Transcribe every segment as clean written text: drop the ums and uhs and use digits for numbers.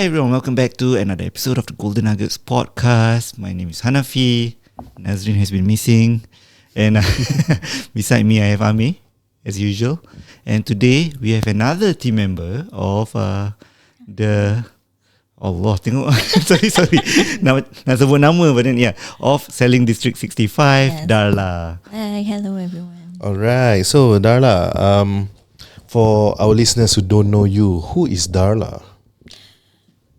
Hi everyone, welcome back to another episode of the Golden Nuggets podcast. My name is Hanafi. Nazrin has been missing, and beside me I have Ami, as usual. And today we have another team member of the Allah tengok sorry nak sebut nama but then of SellingDistrict 65, yes. Darla. Hi, hello everyone. Alright, so Darla, for our listeners who don't know you, who is Darla?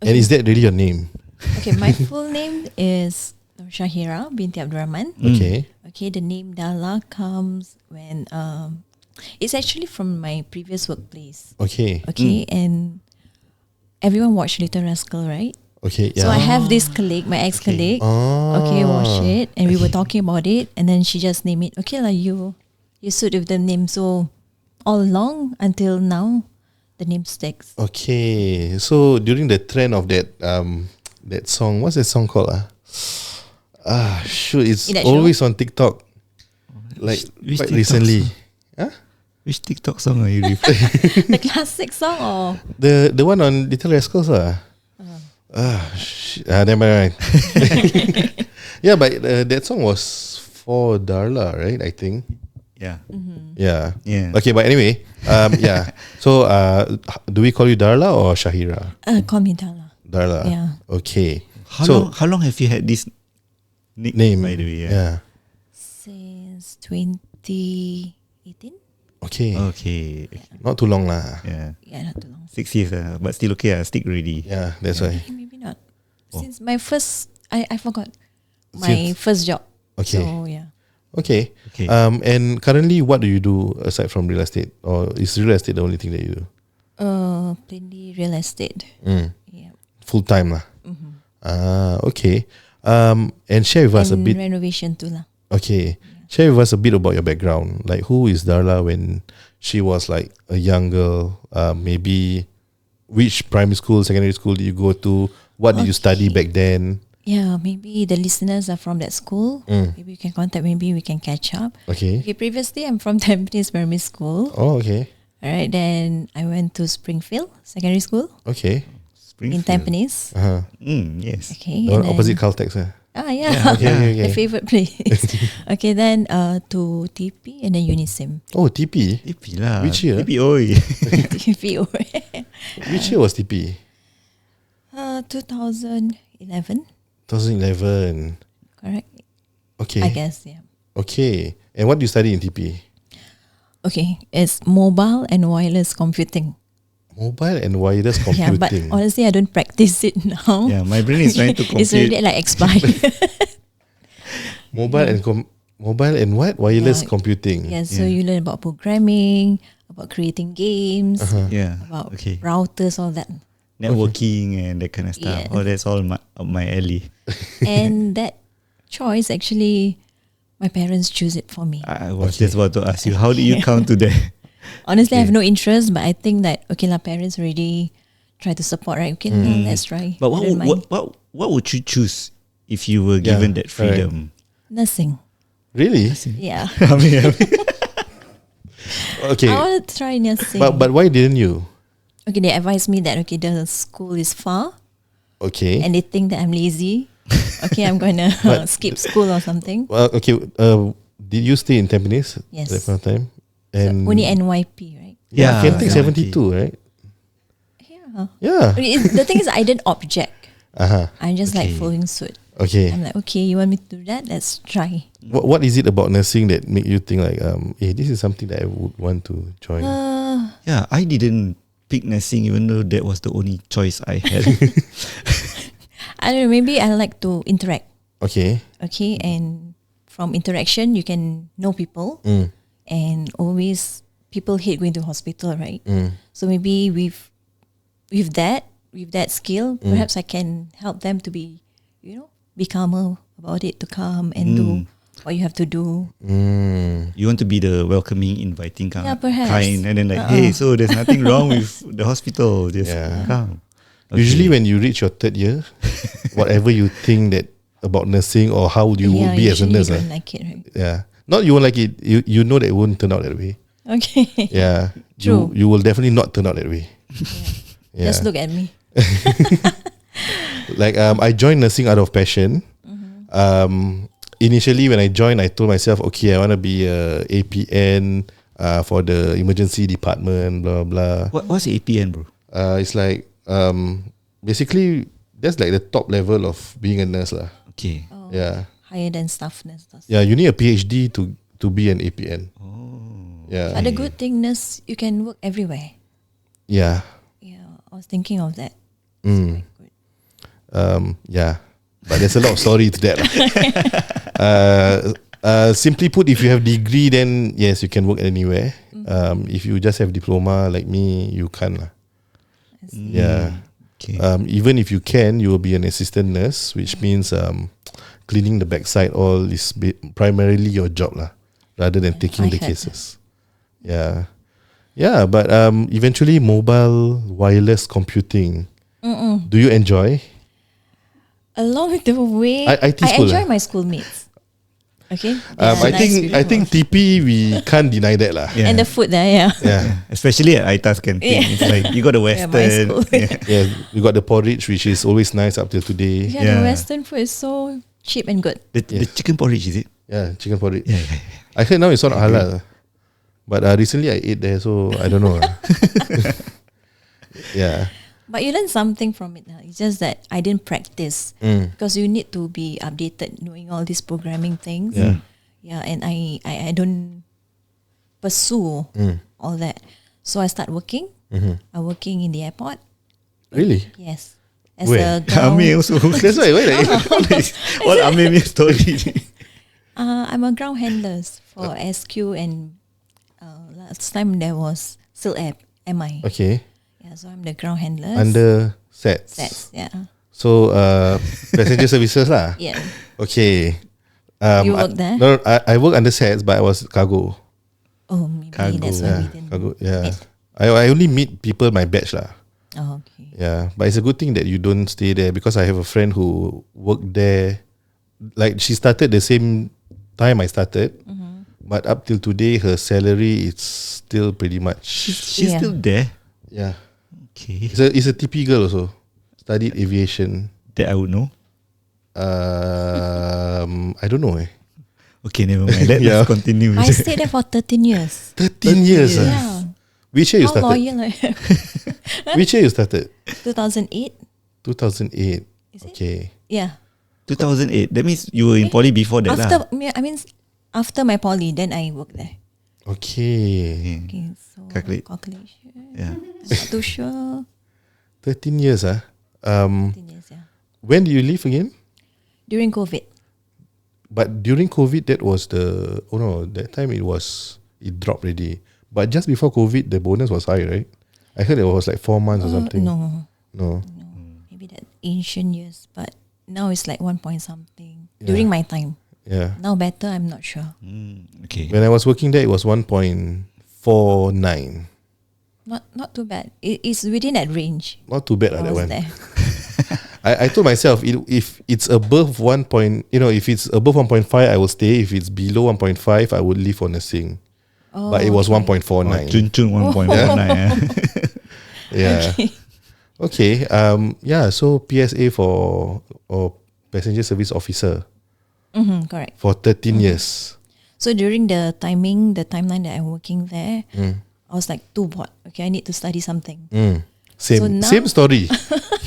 Okay. And is that really your name? Okay, my full name is Shahirah Binte Rahman. Okay. Okay, the name Darla comes when it's actually from my previous workplace. Okay. Okay, and everyone watched Little Rascal, right? Okay, yeah. So I have this colleague, my ex-colleague. Okay, watch it, and we were talking about it, and then she just named it. Okay, like you suit with the name. So all along until now, the name sticks. Okay, so during the trend of that that song, what's that song called? Shoot, it's always on TikTok. Like which quite TikTok recently. Huh? Which TikTok song are you referring? The classic song or the one on Little Rascals never mind. Yeah, but that song was for Darla, right? I think. Yeah. Mm-hmm. Yeah. Yeah. Okay, but anyway, yeah. So, do we call you Darla or Shahirah? call me Darla. Darla. Yeah. Okay. How long have you had this nickname, by the way? Yeah. Since 2018. Okay. Yeah. Not too long lah. Yeah. Yeah, not too long. 6 years, but still okay. Stick ready. Yeah, that's why. Maybe not. Oh. Since my first, I forgot my first job. Okay. So yeah. Okay. And currently, what do you do aside from real estate, or is real estate the only thing that you do? Plainly real estate. Yeah. Full time lah. Mm-hmm. Okay. And share with us a bit. Renovation too lah. Okay. Share with us a bit about your background. Like, who is Darla when she was like a young girl? Maybe which primary school, secondary school did you go to? What did you study back then? Yeah, maybe the listeners are from that school. Maybe you can contact. Maybe we can catch up. Okay. Previously, I'm from Tampines Primary School. Oh, okay. Alright, then I went to Springfield Secondary School. Okay. In Tampines. Yes. Okay. The opposite Caltex. Yeah. Okay. The favorite place. Okay, then to TP and then Unisim. Oh, TP. TP lah. Which year? TP, oi. Which year was TP? 2011. 2011. Correct. Okay. I guess, yeah. Okay. And what do you study in TP? Okay, it's mobile and wireless computing. Mobile and wireless computing. Yeah, but honestly, I don't practice it now. Yeah, my brain is trying to compute. It's already like expired. Mobile and what? Wireless computing. Yeah, so you learn about programming, about creating games, Yeah. about Okay. routers, all that. Networking and that kind of stuff. Yeah. Oh, that's all up my alley. And that choice, actually, my parents choose it for me. I was just about to ask you, how do you come to that? Honestly, I have no interest, but I think that, okay, parents already try to support, right? Okay, let's try. But I don't mind. what would you choose if you were given that freedom? Nursing. Really? Yeah. Okay. I want to try nursing. But why didn't you? Okay, they advised me that, okay, the school is far. Okay. And they think that I'm lazy. Okay, I'm going to skip school or something. Well, okay. Did you stay in Tampines Yes. at that point of time? So only NYP, right? Yeah, can take 72, right? Yeah. Yeah. The thing is, I didn't object. I'm just like Okay. following suit. Okay. I'm like, okay, you want me to do that? Let's try. What is it about nursing that make you think like, hey, this is something that I would want to join? Yeah, I didn't pick nursing even though that was the only choice I had. I don't know, maybe I like to interact. Okay. Okay, and from interaction, you can know people. And always, people hate going to hospital, right? So maybe with that skill, perhaps I can help them to be calmer about it, to come and do what you have to do. You want to be the welcoming, inviting kind, perhaps. and then like, hey, so there's nothing wrong with the hospital. Just come. Okay. Usually when you reach your third year, whatever you think that about nursing or how you will be as a nurse. You don't like it, right? Yeah. Not you won't like it. You know that it won't turn out that way. Okay. Yeah. True. You will definitely not turn out that way. Yeah. Just look at me. Like I joined nursing out of passion. Initially when I joined, I told myself, okay, I want to be a APN for the emergency department, blah blah. What's APN, bro? It's like basically that's like the top level of being a nurse lah. Okay. Oh, Yeah. higher than staff nurse. Yeah, you need a PhD to be an APN. Yeah. But the good thing, nurse, you can work everywhere. Yeah. Yeah, I was thinking of that. Mm. Quite good. Yeah. But there's a lot of story to that. Simply put, if you have degree, then yes, you can work anywhere. If you just have diploma like me, you can't lah. Yeah. Okay. Even if you can, you will be an assistant nurse, which means cleaning the backside all is primarily your job lah, rather than taking the I heard cases. Yeah. Yeah, but eventually mobile wireless computing. Do you enjoy? Along the way, IT school, enjoy eh? my schoolmates. Okay. They are I nice think people. TP we can't deny that lah. Yeah. And the food there, yeah. Yeah. Especially at ITAS canteen. Yeah. It's like you got the Yeah, my Western. school. Yeah, we got the porridge, which is always nice up till today. Yeah, Yeah. the Western food is so cheap and good. The chicken porridge, is it? Yeah, chicken porridge. Yeah. I heard now it's not halal, but recently I ate there, so I don't know. Yeah. But you learn something from it. It's just that I didn't practice because you need to be updated, knowing all these programming things. Yeah. Yeah, and I don't pursue all that. So I start working. I'm working in the airport. Really? Yes. As Where? a ground, Amir also. That's why. Why like, All Amir story. I'm a ground handler for SQ, and last time there was still MI. okay. Yeah, so I'm the ground handler. Under sets. Sets, yeah. So passenger services lah. Yeah. Okay. You work there? No, I work under sets, but I was cargo. Oh, maybe Cargo, that's why Yeah, we didn't. cargo. Yeah. I only meet people my batch lah. Oh, okay. Yeah, but it's a good thing that you don't stay there, because I have a friend who worked there. Like she started the same time I started, but up till today her salary is still pretty much. She's Yeah. still there. Yeah, Okay. it's a TP girl also. Studied aviation. That I would know. I don't know. Okay, never mind. Yeah. Let's continue. I stayed there for 13 years. 13 years. years. Yeah. Which year you How started? loyal I am. Which year you started? 2008? 2008. Is it? Okay. Yeah. 2008. That means you were in poly before that After, lah. I mean, after my poly, then I worked there. Okay. Okay, so Calculate. calculation. Yeah. I'm not too sure. 13 years, 13 years, yeah. When did you leave again? During COVID. But during COVID, that time it dropped already. But just before COVID, the bonus was high, right? I heard it was like 4 months or something. No, No. maybe that ancient years, but now it's like 1 point something. Yeah. During my time. Yeah. Now better, I'm not sure. Okay. When I was working there, it was 1.49. Not too bad. It's within that range. Not too bad, I that was one. there. I told myself, if it's above 1 point, if it's above 1.5, I will stay. If it's below 1.5, I would leave for nursing. Oh, But it was okay. 1.49. Chun 1.19. Yeah. Okay. Yeah. So PSA or passenger service officer Correct. for 13 years. So during the timeline that I'm working there, I was like too bored. Okay, I need to study something. Same So now- same story.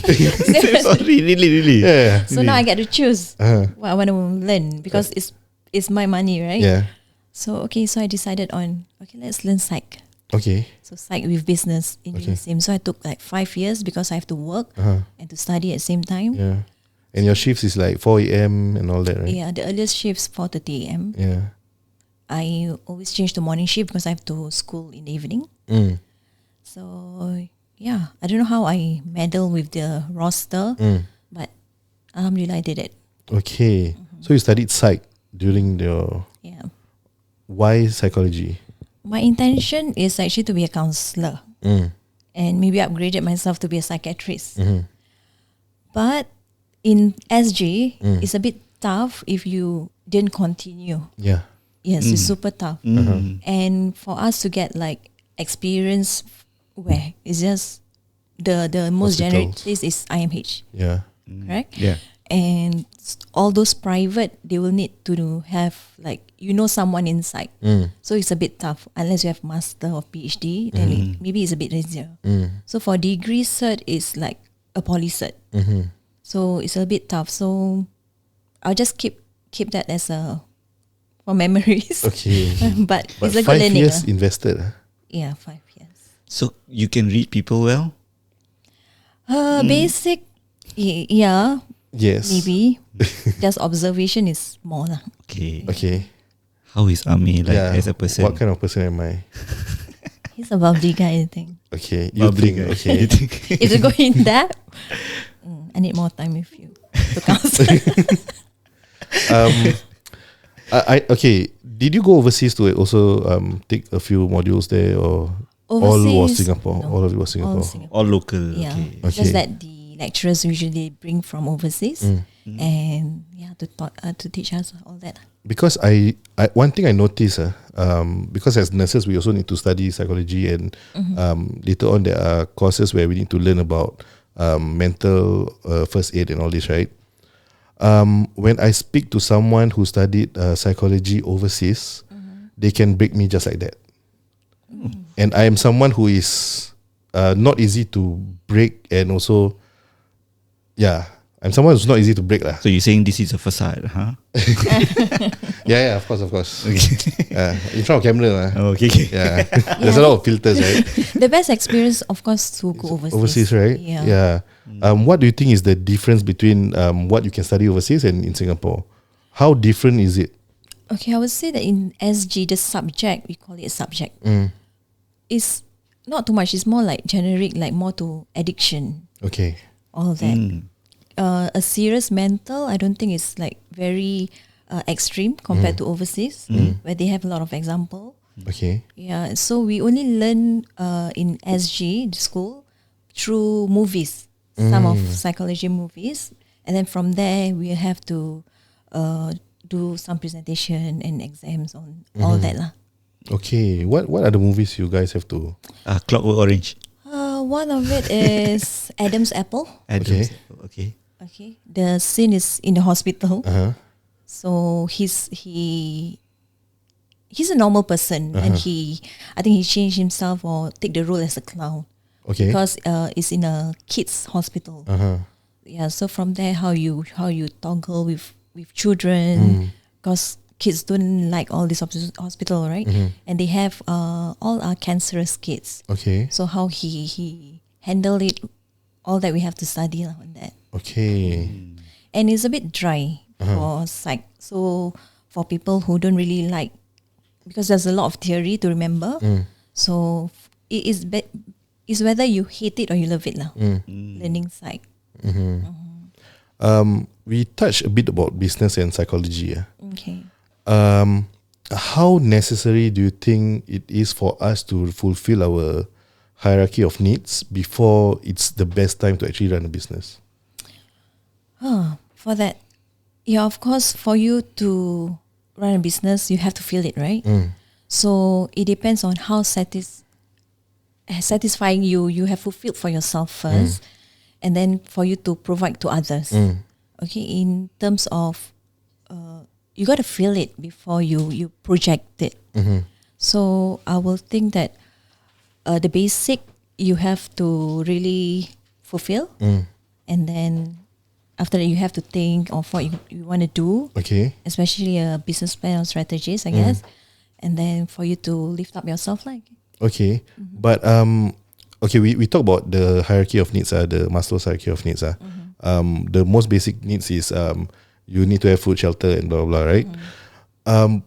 Sorry, really. Yeah. So now I get to choose what I want to learn because it's my money, right? Yeah. So so I decided on let's learn psych. Okay. So psych with business in the same. So I took like 5 years because I have to work and to study at the same time. Yeah. And your shifts is like 4 a.m. and all that, right? Yeah, the earliest shifts 4:30 a.m. Yeah. I always change to morning shift because I have to school in the evening. So yeah, I don't know how I meddle with the roster, but alhamdulillah I did it. Okay. So you studied psych during your Yeah. why psychology? My intention is actually to be a counselor and maybe upgraded myself to be a psychiatrist. But in SG, it's a bit tough if you didn't continue. Yeah. Yes, it's super tough. And for us to get like experience where it's just the most generic Hospitals. place is IMH, Yeah. correct? Yeah. And all those private, they will need to have like someone inside. So it's a bit tough unless you have master or PhD. Then maybe it's a bit easier. So for degree cert, it's like a poly cert. So it's a bit tough. So I'll just keep that as for memories. Okay. but But it's a good 5 learning. years invested. Yeah, 5 years. So you can read people well? Basic, yeah, Yes. maybe. Just observation is more lah. Okay. Okay. How is Ami like as a person? What kind of person am I? He's a bubbly guy, I think. Okay. You Bubbly think? guy. Okay. You think? If you go in that, I need more time with you to counsel. Okay. Did you go overseas to also take a few modules there, or all was Overseas, Singapore? no. All of it was Singapore. All Singapore. All local. Yeah, Okay. it's Okay. just that the lecturers usually bring from overseas, and to teach us all that. Because I one thing I noticed, because as nurses we also need to study psychology, and later on there are courses where we need to learn about mental first aid and all this, right? When I speak to someone who studied psychology overseas, they can break me just like that. And I am someone who is not easy to break, and also, I'm someone who's not easy to break lah. So you're saying this is a facade, huh? Yeah, of course. Okay. In front of camera lah. Oh, okay. Yeah, there's a lot of filters, right? The best experience, of course, to go overseas. Overseas, right? Yeah. What do you think is the difference between what you can study overseas and in Singapore? How different is it? Okay, I would say that in SG, the subject, we call it a subject, is not too much. It's more like generic, like more to addiction, Okay. all that. A serious mental, I don't think it's like very extreme compared to overseas, where they have a lot of example. Okay. Yeah, so we only learn in SG, the school, through movies, some of psychology movies. And then from there, we have to do some presentation and exams on all that lah. Okay. What are the movies you guys have to? Clockwork Orange. One of it is Adam's Apple. Adams. Okay. Okay, the scene is in the hospital. So he's a normal person, and I think he changed himself or take the role as a clown. Okay. Because it's in a kids hospital. Yeah, so from there how you toggle with children, because kids don't like all this hospital, right? And they have all our cancerous kids. Okay. So how he handled it, all that we have to study lah on that. Okay. And it's a bit dry for psych. So for people who don't really like, because there's a lot of theory to remember. So it is is whether you hate it or you love it lah. Learning psych. We touched a bit about business and psychology. Okay. How necessary do you think it is for us to fulfill our hierarchy of needs before it's the best time to actually run a business? For that, yeah, of course, for you to run a business, you have to feel it, right? So it depends on how satisfying you have fulfilled for yourself first, and then for you to provide to others. Okay, in terms of you got to feel it before you project it. So I will think that the basic you have to really fulfill, and then after that you have to think of what you want to do. Okay. Especially a business plan or strategies, I guess, and then for you to lift up yourself, like. Okay. But okay, we talk about the hierarchy of needs, the Maslow's hierarchy of needs. The most basic needs is you need to have food, shelter, and blah blah, right?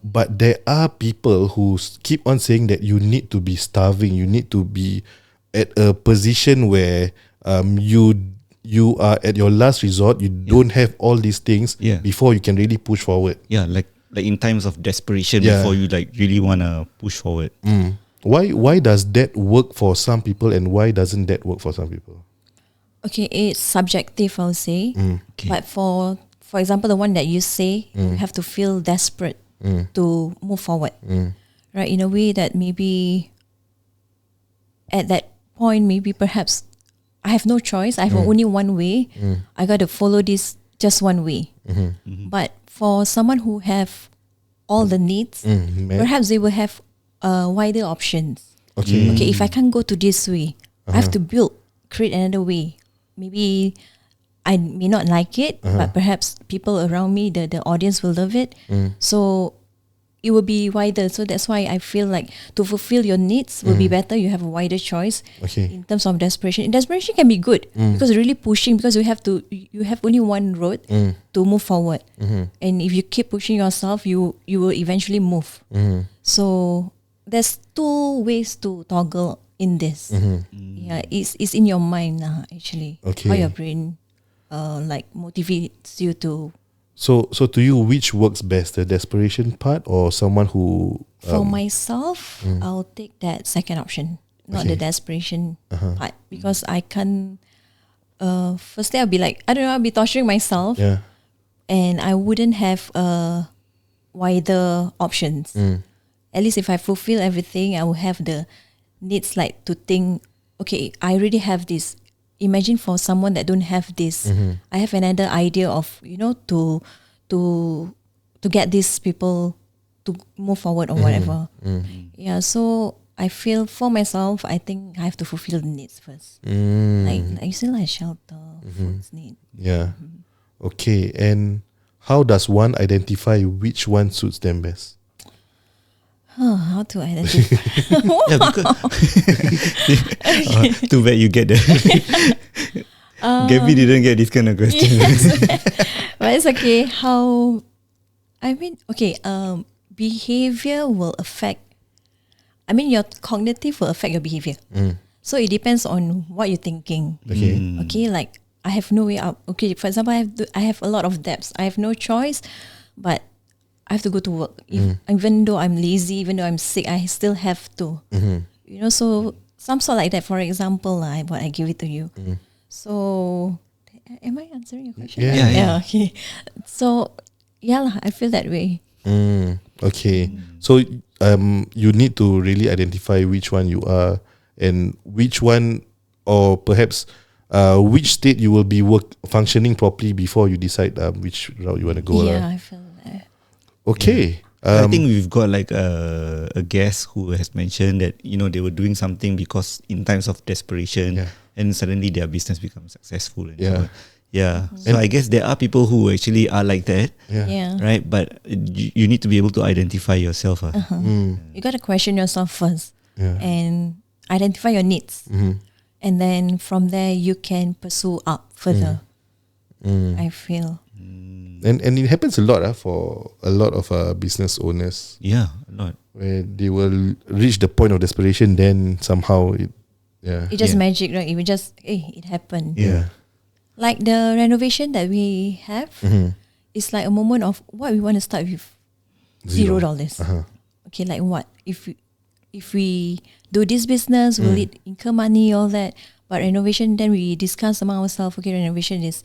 But there are people who keep on saying that you need to be starving, you need to be at a position where you are at your last resort, you don't have all these things before you can really push forward. Yeah, like in times of desperation before you like really wanna push forward. Why does that work for some people and why doesn't that work for some people? Okay, it's subjective, I'll say. Okay. But for example, the one that you say, you have to feel desperate to move forward, right? In a way that maybe at that point, maybe perhaps I have no choice. I have only one way. I got to follow this just one way. But for someone who have all the needs, perhaps they will have wider options. Okay. Okay, if I can't go to this way, I have to create another way. Maybe I may not like it, but perhaps people around me, the audience will love it. So it will be wider. So that's why I feel like to fulfill your needs will be better. You have a wider choice. Okay. In terms of desperation. Desperation can be good because really pushing, because you have only one road to move forward. And if you keep pushing yourself, you will eventually move. So there's two ways to toggle in this. Yeah, it's in your mind actually. Okay. How your brain like motivates you to. So to you, which works best, the desperation part or someone who? For myself, I'll take that second option, not the desperation part, because I can't. Firstly, I'll be like, I don't know, I'll be torturing myself, and I wouldn't have wider options. At least if I fulfill everything, I will have the needs like to think, okay, I already have this. Imagine for someone that don't have this, I have another idea of to get these people to move forward or whatever. Yeah, so I feel for myself, I think I have to fulfill the needs first. Like you say, like shelter, food's need. Yeah. Okay, and how does one identify which one suits them best? How to identify? Yeah, because too bad you get the Gaby didn't get this kind of question. Yes. But it's okay. Behavior will affect. I mean, your cognitive will affect your behavior. So it depends on what you're thinking. Okay. Okay, like I have no way out. Okay, for example, I have a lot of debts. I have no choice, but I have to go to work. Even though I'm lazy, even though I'm sick, I still have to. So some sort like that. For example, what I give it to you. So, am I answering your question? Yeah. Okay. So, I feel that way. Okay. So, you need to really identify which one you are and which one, or perhaps which state you will be functioning properly before you decide which route you want to go. I feel that. Okay. I think we've got like a guest who has mentioned that they were doing something because in times of desperation, and suddenly their business becomes successful. And so on. So I guess there are people who actually are like that, right? But you need to be able to identify yourself. You got to question yourself first and identify your needs, and then from there you can pursue up further. I feel. And it happens a lot for a lot of business owners. Yeah, a lot. Where they will reach the point of desperation, then somehow it's just magic, right? It will just it happened. Yeah. Like the renovation that we have, it's like a moment of what we want to start with $0. Okay, like what? If we do this business, will it incur money, all that? But renovation, then we discuss among ourselves, okay, renovation is,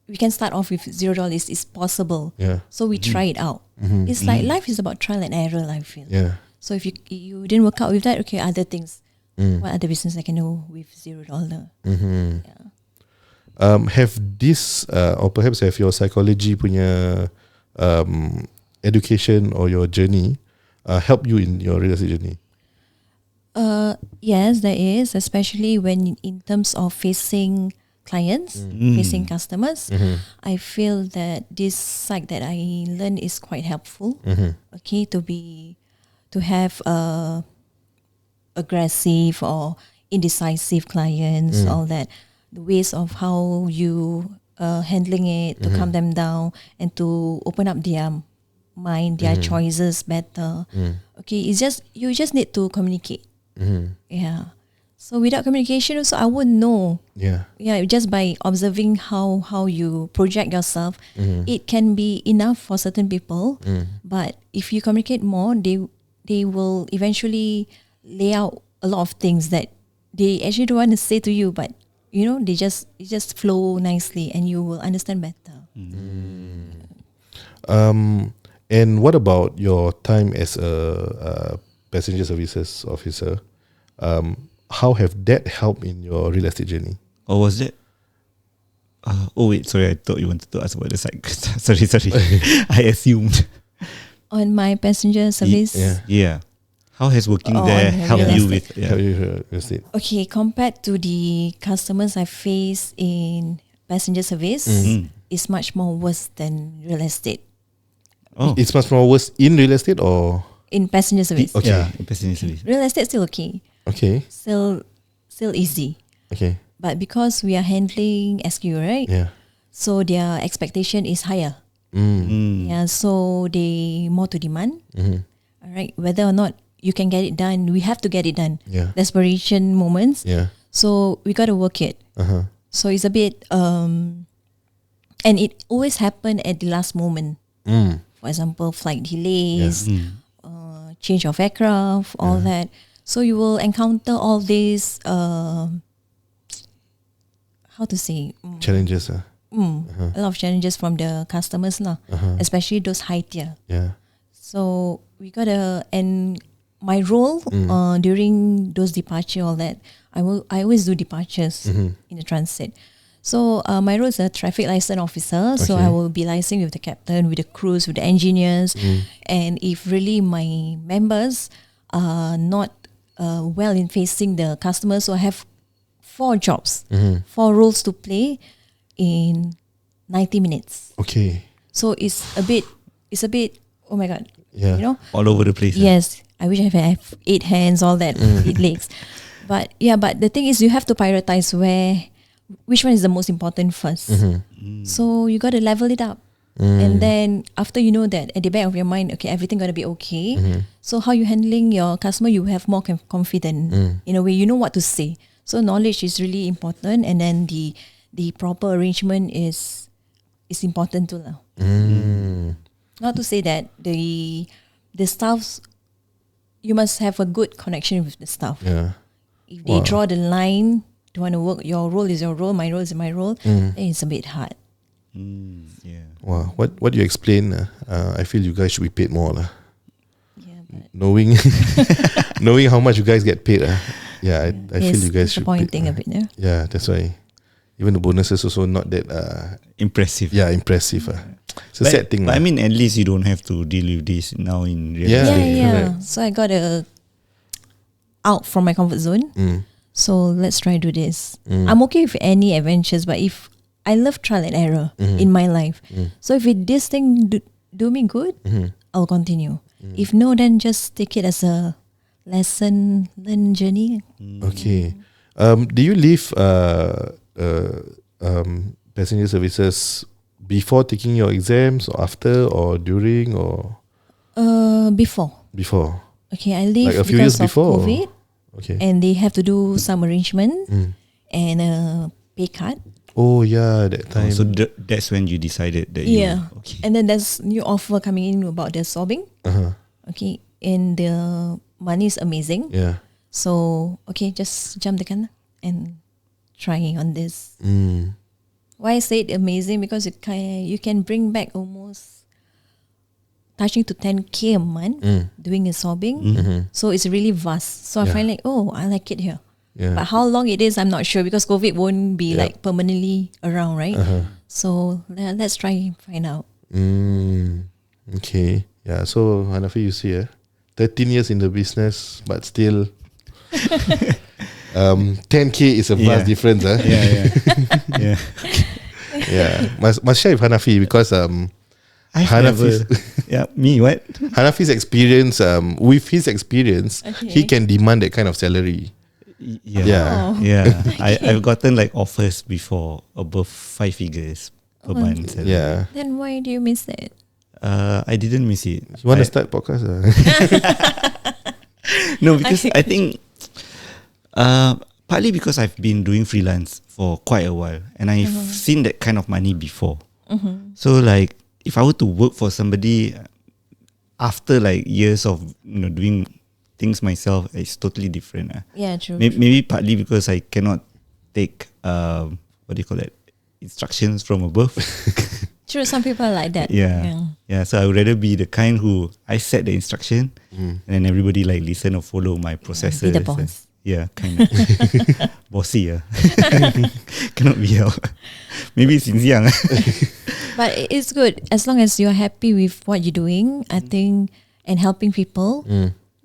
we can start off with $0. It's possible. Yeah. So we try it out. It's like life is about trial and error, I feel. Yeah. So if you didn't work out with that, okay, other things. What other business I can do with $0? Have this or perhaps have your psychology punya education or your journey help you in your real estate journey? Yes, there is, especially when in terms of facing clients, facing customers. I feel that this side that I learned is quite helpful. Okay, to have aggressive or indecisive clients, all that, the ways of how you handling it to calm them down and to open up their mind, their choices better. Okay, you just need to communicate. Yeah. So without communication also I wouldn't know. Yeah, just by observing how you project yourself, it can be enough for certain people. But if you communicate more, they will eventually lay out a lot of things that they actually don't want to say to you, but it just flow nicely and you will understand better. And what about your time as a passenger services officer? How have that helped in your real estate journey? Or was that? Oh wait, sorry. I thought you wanted to ask about the side. sorry. I assumed. On my passenger service. Yeah. How has working Oh, there on helped real you with? How you estate? Okay, compared to the customers I face in passenger service, it's much more worse than real estate. Oh, It's much more worse in real estate or In passenger service, okay. yeah, in passenger service. real estate still okay, Okay. still easy. Okay. But because we are handling SQ, right? Yeah. So their expectation is higher. Yeah, so they more to demand. All right, whether or not you can get it done, we have to get it done. Yeah. Desperation moments. Yeah. So we got to work it. So it's a bit, and it always happen at the last moment. For example, flight delays, change of aircraft, all that. So you will encounter all these, how to say, Challenges. a lot of challenges from the customers lah, especially those high tier. Yeah. So we gotta, and my role during those departure, all that, I always do departures in the transit. So my role is a traffic license officer. So I will be licensing with the captain, with the crews, with the engineers, and if really my members are not well in facing the customers, so I have 4 jobs, 4 roles to play in 90 minutes. Okay. So it's a bit. Oh my god. Yeah. You know. All over the place. Yes, I wish I have 8 hands, all that, 8 legs. But yeah, but the thing is, you have to prioritize which one is the most important first. So you got to level it up. And then after you know that, at the back of your mind, okay, everything got to be okay. So how you handling your customer, you have more confidence. In a way, you know what to say. So knowledge is really important, and then the proper arrangement is important too now. Not to say that the staffs, you must have a good connection with the staff. Yeah. If they draw the line, don't want to work, your role is your role, my role is my role, then it's a bit hard. Yeah. Wow. What you explain, I feel you guys should be paid more. Yeah, but Knowing knowing how much you guys get paid. Yeah, I feel it's you guys should be paid. disappointing a bit, yeah. Yeah, that's why. Even the bonuses also not that Impressive. impressive. It's a sad thing. But I mean, at least you don't have to deal with this now in real Yeah. estate. Yeah. So I got out from my comfort zone. So let's try to do this. I'm okay with any adventures, but if I love trial and error in my life. So if this thing do me good, I'll continue. If no, then just take it as a lesson learn journey. Okay. Do you leave passenger services before taking your exams, or after, or during, or Before. before? Okay, I leave Like a few because years of before? COVID, Okay. and they have to do some arrangement and a pay cut. Oh yeah, that time. So that's when you decided that Yeah. you okay. And then there's new offer coming in about the sobbing. Okay, and the money is amazing. Yeah. So okay, just jump the gun and try on this. Why I say it amazing, because you can bring back almost touching to 10K a month doing a sobbing. So it's really vast. So I find like, I like it here. Yeah. But how long it is, I'm not sure, because COVID won't be Yep. like permanently around, right? So let's try and find out. Okay. Yeah. So Hanafi, you see, 13 years in the business, but still, 10K is a vast Yeah. difference. Yeah. Yeah. Must share with Hanafi, because I've Hanafi's, never. Me what? Hanafi's experience, with his experience, he can demand that kind of salary. Yeah. Oh. Yeah. I've gotten like offers before above 5 figures per month. Yeah. Then why do you miss that? I didn't miss it. You want to start podcast? No, because I think partly because I've been doing freelance for quite a while, and I've seen that kind of money before. So like, if I were to work for somebody after like years of doing things myself, it's totally different. Yeah, true. Maybe partly because I cannot take what do you call that, instructions from above. True, some people are like that. Yeah. So I would rather be the kind who I set the instruction, and then everybody like listen or follow my processes. Be the boss. Yeah, kind of. Bossy, cannot be helped. Maybe since young. But it's good as long as you're happy with what you're doing. I think, and helping people.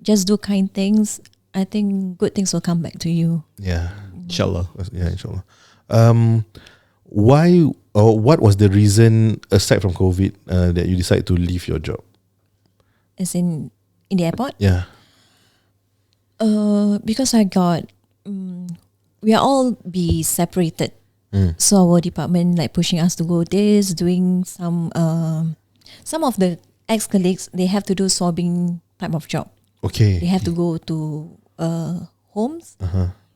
Just do kind things. I think good things will come back to you. Yeah. Inshallah. Yeah, inshallah. Why or what was the reason aside from COVID that you decided to leave your job? As in the airport. Yeah. Because I got, we are all be separated. So our department like pushing us to go this, doing some of the ex-colleagues, they have to do swabbing type of job. Okay. They have to go to homes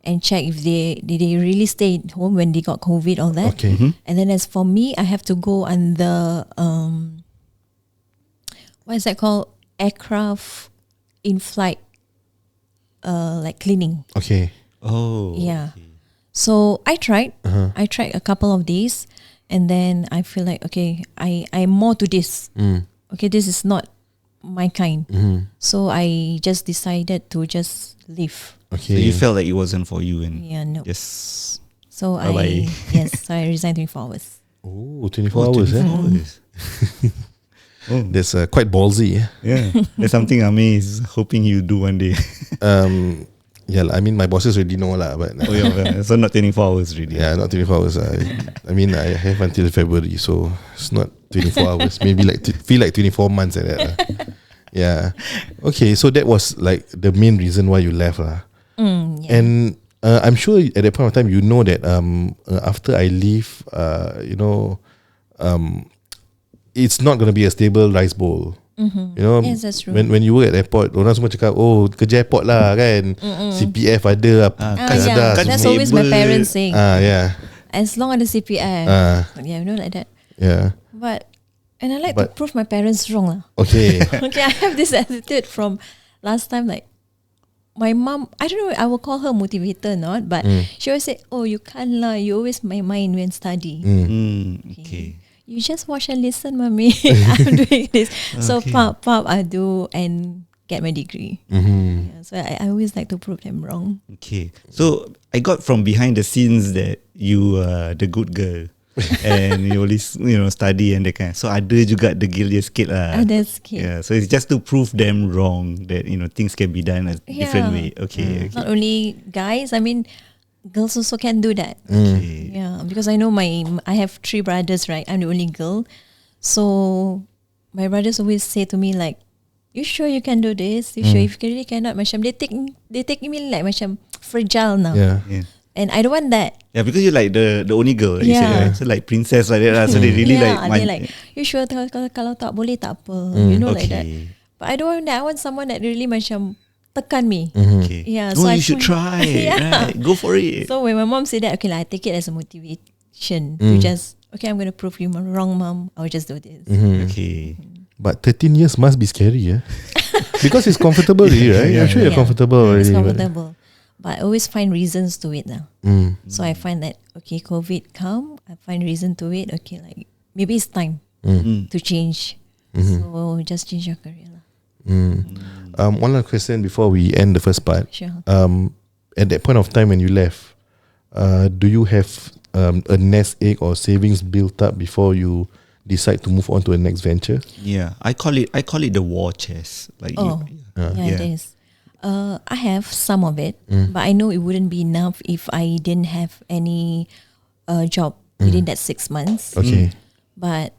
and check if did they really stay at home when they got COVID, all that. Okay. And then as for me, I have to go under, what is that called? Aircraft in-flight, like cleaning. Okay. Oh. Yeah. So I tried. I tried a couple of days, and then I feel like, okay, I'm more to this. Okay, this is not my kind. So I just decided to just leave. Okay. So you felt like it wasn't for you, and Yeah, no. yes. So Bye-bye. so I resigned 24 hours. Oh, 24 hours. 24 hours. That's quite ballsy. Yeah, that's something Ami is hoping you do one day. Yeah, I mean, my bosses already know lah, but Oh yeah, so not 24 hours really. yeah, not 24 hours. I mean, I have until February, so it's not 24 hours. Maybe like feel like 24 months like that lah. Yeah. Okay, so that was like the main reason why you left lah. Yeah. And I'm sure at that point of time, you know that after I leave, it's not going to be a stable rice bowl. You know, Yes, that's true. when you work at airport, orang semua cakap, oh, kerja airport lah kan, CPF ada, kan yeah, ada, that's always my stable. parents saying. yeah, As long as the CPF. Yeah, you know, like that. yeah, But, and I like to prove my parents wrong lah. okay, Okay, I have this attitude from last time, like, my mom, I don't know, I will call her motivator or not, but she always say, oh, you can't lah, you always my mind when study. Okay. You just watch and listen, mommy. I'm doing this. So pop, I do and get my degree. Yeah, so I always like to prove them wrong. Okay. So I got from behind the scenes that you are the good girl. And you always study and that kind. So ada juga degil dia sikit lah. That's cute. Yeah. So it's just to prove them wrong that things can be done a different way. Okay. Not only guys, I mean, girls also can do that. Okay. Yeah, because I know I have 3 brothers, right? I'm the only girl. So my brothers always say to me like, you sure you can do this? You sure if you really cannot? Macam they take me like macam fragile now. yeah, And I don't want that. Yeah, because you're like the only girl, like you said, right? So like princess like that lah. So they really yeah, like they like, you sure kalau tak boleh tak apa. You know, like that. Okay. But I don't want that. I want someone that really macam tekan me. Okay. Yeah, Oh, so you I should try. Yeah. Right? Go for it. So when my mom said that, okay, I take it as a motivation to just, okay, I'm going to prove you wrong, mom. I'll just do this. Okay. but 13 years must be scary, yeah, because it's comfortable already, right? I'm sure you're Yeah. comfortable already. It's but- comfortable. But I always find reasons to it now. So I find that, okay, COVID come, I find reason to it. Okay, like maybe it's time to change. So just change your career lah. One last question before we end the first part. Sure. At that point of time when you left, do you have a nest egg or savings built up before you decide to move on to the next venture? Yeah, I call it the war chest. Like Yeah, it is. I have some of it, but I know it wouldn't be enough if I didn't have any job within that 6 months. Okay. But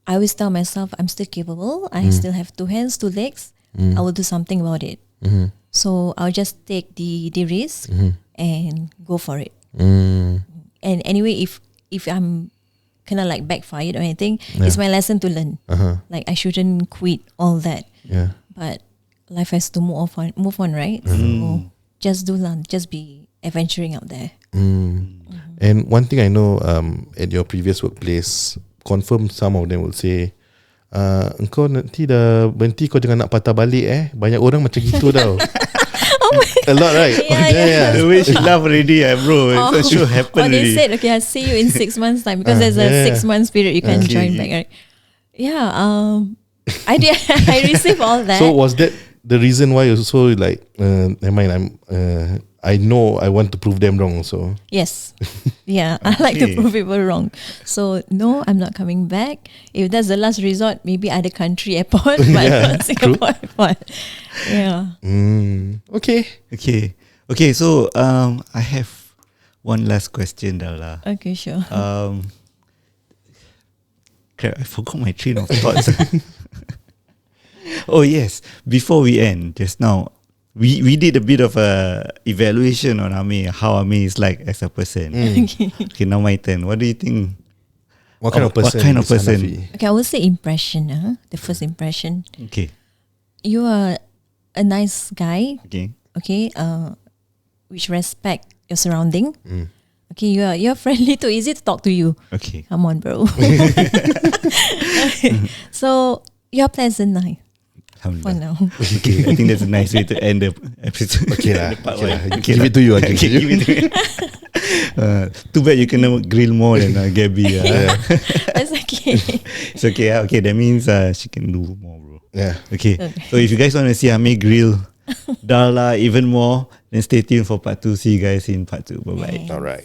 I always tell myself I'm still capable. I still have 2 hands, 2 legs. I will do something about it. So I'll just take the risk and go for it. And anyway, if I'm kind of like backfired or anything, it's my lesson to learn. Like I shouldn't quit all that. Yeah. But life has to move on, right? So just do that. Just be adventuring out there. And one thing I know, at your previous workplace, confirm some of them will say, engkau nanti dah berhenti, kau jangan nak patah balik banyak orang macam gitu tau. A lot, right? Yeah. The way she laugh already, bro. It's sure happen Or they already. said, okay, I'll see you in 6 months time because there's a 6 months period you can join back, right? Yeah. I did. I received all that. So was that the reason why you also like, never mind, I know I want to prove them wrong. So Yes. Yeah, I like to Okay. prove people wrong. So no, I'm not coming back. If that's the last resort, maybe other country airport, but Yeah, not Singapore airport. Yeah. okay. Okay. So I have one last question, Darla. Okay, sure. Crap, I forgot my train of thoughts. Oh yes, before we end, just now, we did a bit of a evaluation on Ame, how Ame is like as a person. Okay. Okay, now my turn. What do you think? What kind of What person? kind of is person? Hanafi? Okay, I would say impression. The first impression. Okay, You are a nice guy. okay. Okay. Which respect your surrounding. Okay, you're friendly too. Easy to talk to you. Okay. Come on, bro. So you're pleasant nice for Alhamdulillah. now. Okay, I think that's a nice way to end the episode. Okay lah. The part Okay one. lah. Okay Give lah. it to you. I Okay, give give it to me. Too bad you can grill more than Gaby. That's okay. It's okay. Okay, that means she can do more, bro. Yeah. Okay. Okay. So if you guys want to see Ame grill Darla even more, then stay tuned for part 2. See you guys in part 2. Bye bye. Thanks. All right.